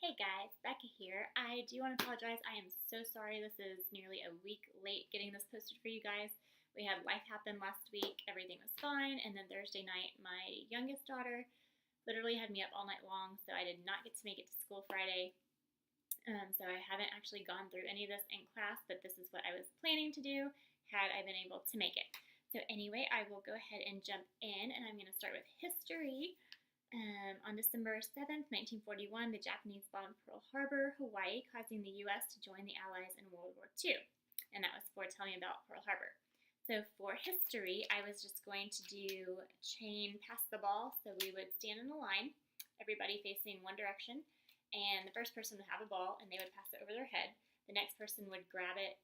Hey guys, Becca here. I do want to apologize. I am so sorry. This is nearly a week late getting this posted for you guys. We had life happen last week. Everything was fine. And then Thursday night, my youngest daughter literally had me up all night long. So I did not get to make it to school Friday. So I haven't actually gone through any of this in class, but this is what I was planning to do had I been able to make it. So anyway, I will go ahead and jump in, and I'm going to start with history. On December 7th, 1941, the Japanese bombed Pearl Harbor, Hawaii, causing the U.S. to join the Allies in World War II. And that was for telling about Pearl Harbor. So for history, I was just going to do chain pass the ball. So we would stand in a line, everybody facing one direction, and the first person would have a ball, and they would pass it over their head. The next person would grab it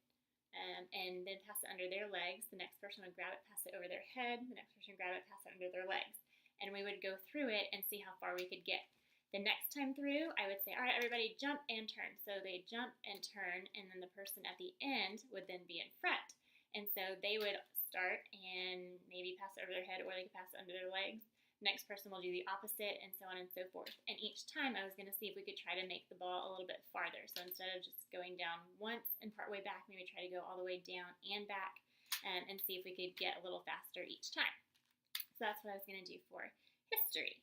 and then pass it under their legs. The next person would grab it, pass it over their head. The next person would grab it, pass it under their legs. And we would go through it and see how far we could get. The next time through, I would say, all right, everybody jump and turn. So they jump and turn, and then the person at the end would then be in front. And so they would start and maybe pass it over their head, or they could pass it under their legs. Next person will do the opposite, and so on and so forth. And each time I was going to see if we could try to make the ball a little bit farther. So instead of just going down once and part way back, maybe try to go all the way down and back and see if we could get a little faster each time. So that's what I was going to do for history.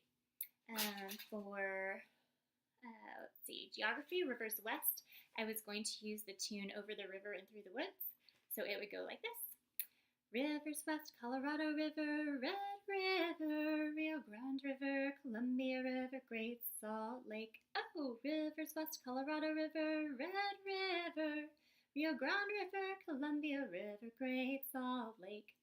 Let's see, geography, rivers west, I was going to use the tune Over the River and Through the Woods. So it would go like this. Rivers west, Colorado River, Red River, Rio Grande River, Columbia River, Great Salt Lake. Oh, rivers west, Colorado River, Red River, Rio Grande River, Columbia River, Great Salt Lake.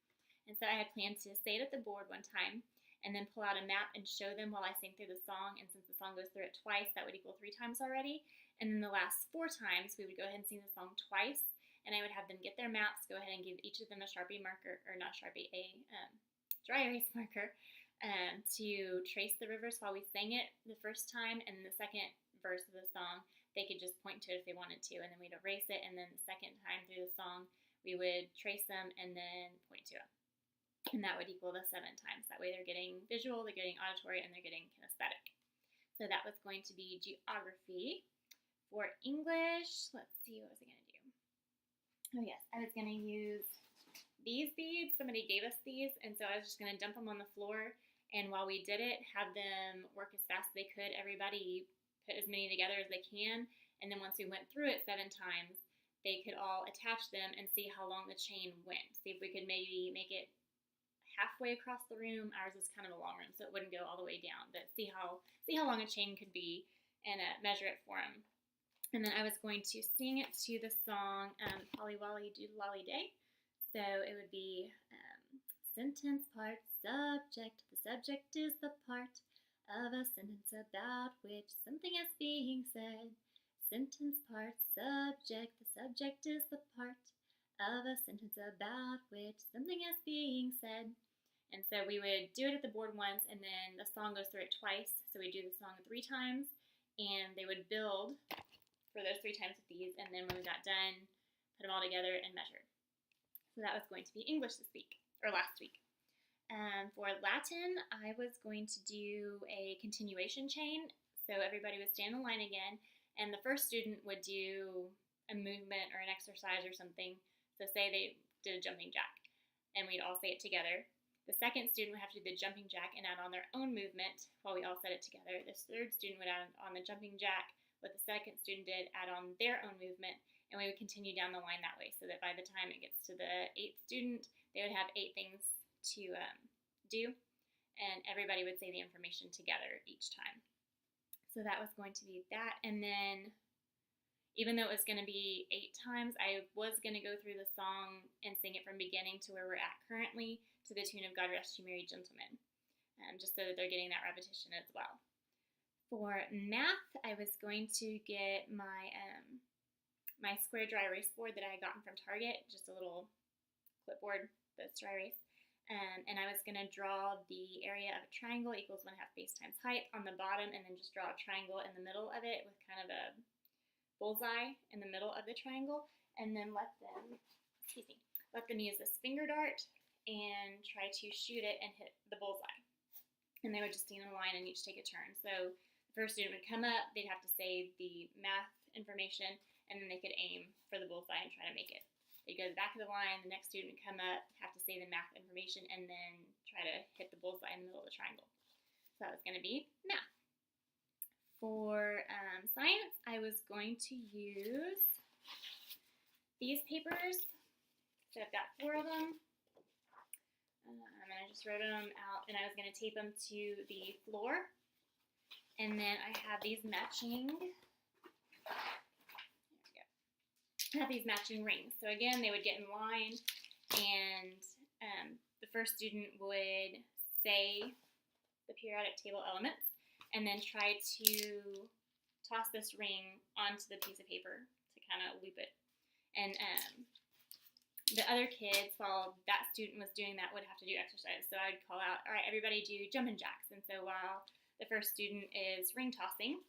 And so I had planned to say it at the board one time and then pull out a map and show them while I sing through the song. And since the song goes through it twice, that would equal 3 times already. And then the last 4 times, we would go ahead and sing the song twice. And I would have them get their maps, go ahead and give each of them a Sharpie marker, or not Sharpie, a dry erase marker, to trace the rivers while we sang it the first time. And then the second verse of the song, they could just point to it if they wanted to. And then we'd erase it. And then the second time through the song, we would trace them and then point to it. And that would equal the 7 times. That way they're getting visual, they're getting auditory, and they're getting kinesthetic. So that was going to be geography. For English, let's see, what was I going to do? Oh yes, I was going to use these beads. Somebody gave us these, and so I was just going to dump them on the floor. And while we did it, have them work as fast as they could. Everybody put as many together as they can. And then once we went through it 7 times, they could all attach them and see how long the chain went. See if we could maybe make it halfway across the room. Ours is kind of a long room, so it wouldn't go all the way down, but see how long a chain could be and measure it for them. And then I was going to sing it to the song Polly Wolly Doodle Lolly Day. So it would be sentence part subject. The subject is the part of a sentence about which something is being said. Sentence part subject. The subject is the part of a sentence about which something is being said. And so we would do it at the board once, and then the song goes through it twice. So we do the song 3 times, and they would build for those 3 times with these. And then when we got done, put them all together and measured. So that was going to be English this week, or last week. For Latin, I was going to do a continuation chain. So everybody would stand in line again, and the first student would do a movement or an exercise or something. So say they did a jumping jack, and we'd all say it together. The second student would have to do the jumping jack and add on their own movement while we all said it together. The third student would add on the jumping jack. What the second student did, add on their own movement, and we would continue down the line that way, so that by the time it gets to the 8th student, they would have 8 things to do, and everybody would say the information together each time. So that was going to be that. And then even though it was going to be 8 times, I was going to go through the song and sing it from beginning to where we're at currently, to the tune of God Rest You Merry Gentlemen, just so that they're getting that repetition as well. For math, I was going to get my my square dry erase board that I had gotten from Target, just a little clipboard that's dry erase, and I was going to draw the area of a triangle equals 1/2 base times height on the bottom, and then just draw a triangle in the middle of it with kind of a bullseye in the middle of the triangle, and then let them use this finger dart and try to shoot it and hit the bullseye. And they would just stand in a line and each take a turn. So the first student would come up, they'd have to say the math information, and then they could aim for the bullseye and try to make it. They'd go to the back of the line, the next student would come up, have to say the math information, and then try to hit the bullseye in the middle of the triangle. So that was going to be math. For science, I was going to use these papers. So I've got 4 of them. And I just wrote them out, and I was going to tape them to the floor. And then I have these matching, rings. So again, they would get in line, and the first student would say the periodic table elements, and then try to toss this ring onto the piece of paper to kind of loop it. And the other kids, while that student was doing that, would have to do exercise. So I would call out, all right, everybody do jumping jacks. And so while the first student is ring tossing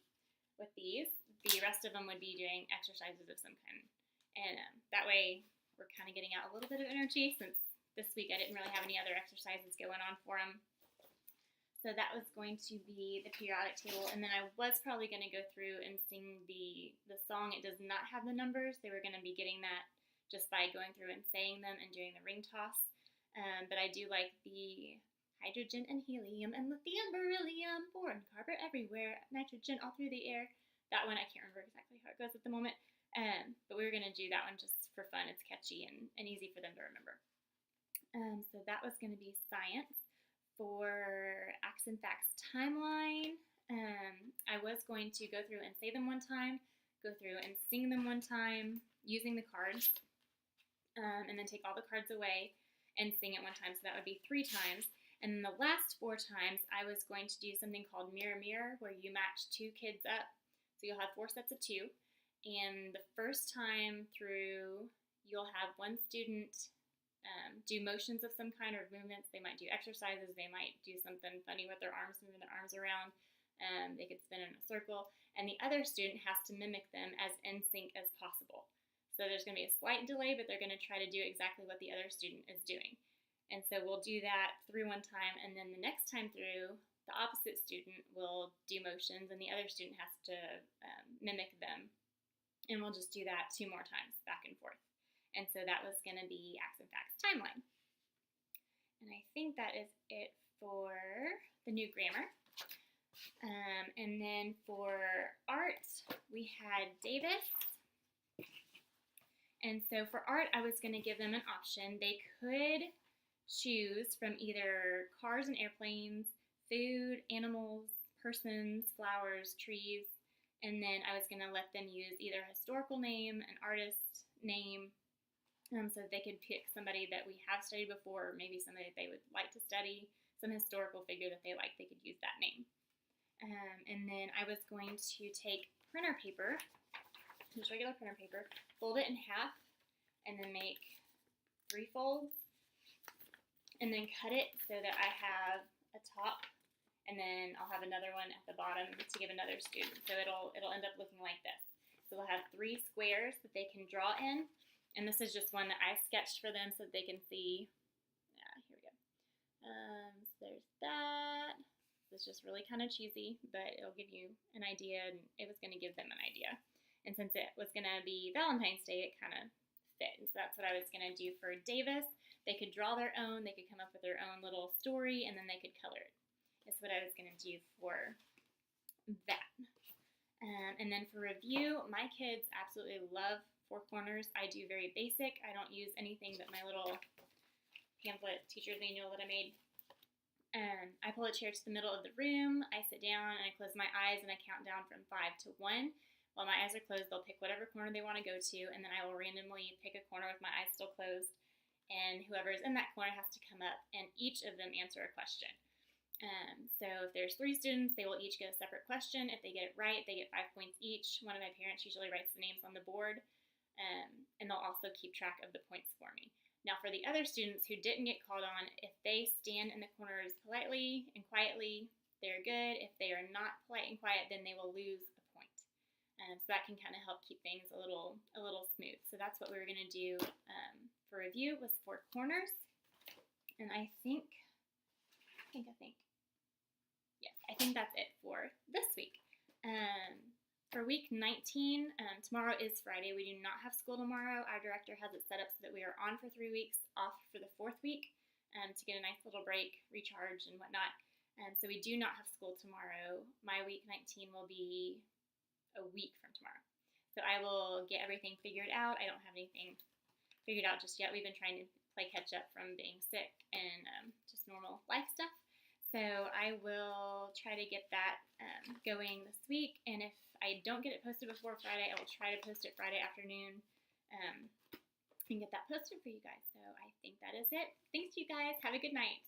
with these, the rest of them would be doing exercises of some kind. And that way we're kind of getting out a little bit of energy, since this week I didn't really have any other exercises going on for them. So that was going to be the periodic table. And then I was probably going to go through and sing the song. It does not have the numbers. They were going to be getting that just by going through and saying them and doing the ring toss. But I do like the hydrogen and helium and lithium, beryllium, boron, carbon everywhere, nitrogen all through the air. That one, I can't remember exactly how it goes at the moment. But we were going to do that one just for fun. It's catchy and easy for them to remember. So that was going to be science. For Acts and Facts timeline, I was going to go through and say them one time, go through and sing them one time using the cards, and then take all the cards away and sing it one time. So that would be 3 times. And then the last 4 times, I was going to do something called Mirror Mirror, where you match 2 kids up. So you'll have 4 sets of 2. And the first time through, you'll have one student do motions of some kind or movements. They might do exercises. They might do something funny with their arms, moving their arms around. They could spin in a circle. And the other student has to mimic them as in sync as possible. So there's going to be a slight delay, but they're going to try to do exactly what the other student is doing. And so we'll do that through one time, and then the next time through, the opposite student will do motions, and the other student has to mimic them. And we'll just do that 2 more times, back and forth. And so that was going to be Acts and Facts timeline. And I think that is it for the new grammar. And then for art, we had Davis. And so for art, I was going to give them an option. They could choose from either cars and airplanes, food, animals, persons, flowers, trees, and then I was going to let them use either a historical name, an artist name, so that they could pick somebody that we have studied before, or maybe somebody that they would like to study, some historical figure that they like, they could use that name. And then I was going to take printer paper, just regular printer paper, fold it in half, and then make 3 folds, and then cut it so that I have a top, and then I'll have another one at the bottom to give another student. So it'll end up looking like this. So they'll have 3 squares that they can draw in, and this is just one that I sketched for them so that they can see. Yeah, here we go. So there's that. It's just really kind of cheesy, but it'll give you an idea, and it was going to give them an idea. And since it was going to be Valentine's Day, it kind of fit. And so that's what I was going to do for Davis. They could draw their own, they could come up with their own little story, and then they could color it. That's what I was going to do for that. And then for review, my kids absolutely love 4 corners. I do very basic. I don't use anything but my little pamphlet teacher's manual that I made. I pull a chair to the middle of the room. I sit down and I close my eyes and I count down from 5 to 1. While my eyes are closed, they'll pick whatever corner they want to go to, and then I will randomly pick a corner with my eyes still closed, and whoever is in that corner has to come up and each of them answer a question. So if there's 3 students, they will each get a separate question. If they get it right, they get 5 points each. One of my parents usually writes the names on the board, and they'll also keep track of the points for me. Now for the other students who didn't get called on, if they stand in the corners politely and quietly, they're good. If they are not polite and quiet, then they will lose a point. So that can kind of help keep things a little smooth. So that's what we were going to do for review, was 4 corners. And I think that's it for this week. For week 19, tomorrow is Friday. We do not have school tomorrow. Our director has it set up so that we are on for 3 weeks, off for the 4th week, to get a nice little break, recharge, and whatnot. So we do not have school tomorrow. My week 19 will be a week from tomorrow. So I will get everything figured out. I don't have anything figured out just yet. We've been trying to play catch up from being sick and just normal life stuff. So I will try to get that going this week, and if I don't get it posted before Friday, I will try to post it Friday afternoon and get that posted for you guys. So I think that is it. Thanks, you guys. Have a good night.